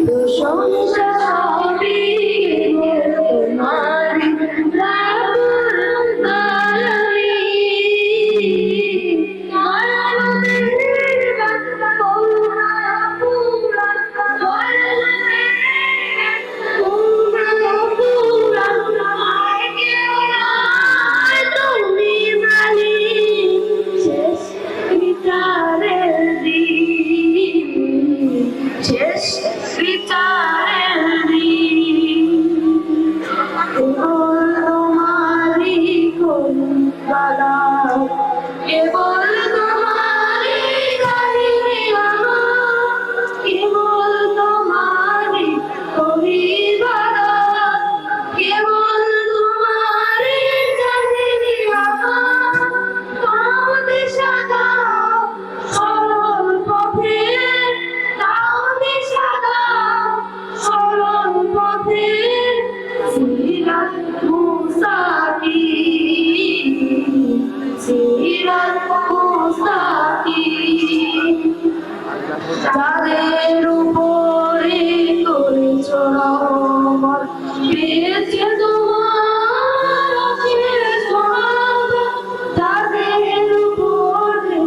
প্রশংসা সবই তোমার রাব্বুল আলামিন মানবের বান্দা করুণা পুরা তুমি মালিক শেষ বিচারের দিন শেষ বিচারের দিন কেবল তোমারই করুণা কেবল তোমারই কাহিনী আমার কেবল তোমারই পরিবার কেবল তোমারই কাহিনী আমার তাও দিশা দাও সরল পথে তাও দিশা দাও সরল পথে সিরাত মুস্তাকিম সিরাত মুস্তাকিম তাদের উপরে করেছো রহমত পেয়েছে তোমার আশিস মহব্বত তাদের উপরে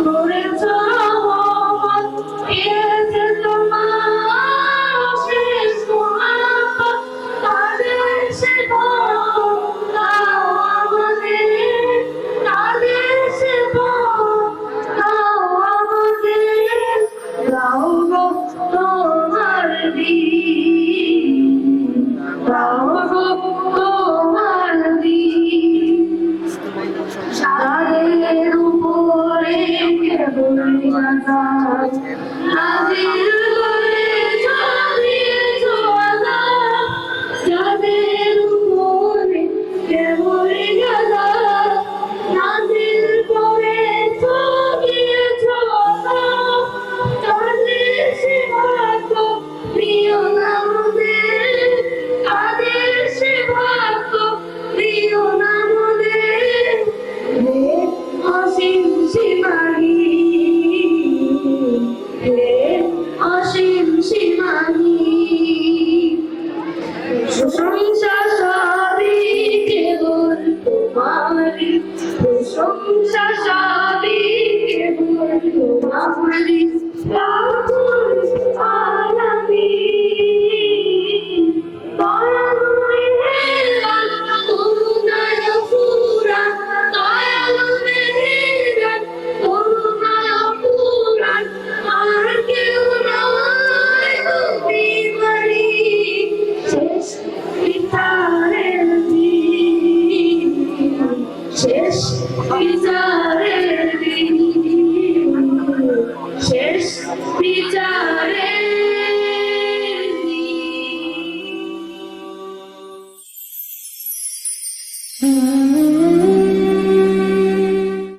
করেছো রহমত পেয়েছে তোমার আশিস মহব্বত তাদের সেবা দাও আমাদের তাদের সেবা দাও আমাদের দাও গো তোমার দিন দাও গো তোমার দিন তাদের উপরে কেবল আযাব নাযিল করেছো দিয়েছো আযাব যাদের উপরে কেবল আযাব নাযিল করেছো দিয়েছো আযাব তাদের সেবা তো প্রিয় নামদের তাদের সেবা তো প্রিয় নামদের হে অসীম সীমাহী হে অসীম সীমাহী প্রশংসা সবই কেবল তোমারই প্রশংসা সবই কেবল তোমারই রাব্বুল আলামিন দয়ালু মেহেরবান করুণায় পুরা দয়ালু মেহেরবান করুণায় পুরা আর কেউ নয় তুমি মালিক শেষ বিচারের দিন শেষ বিচার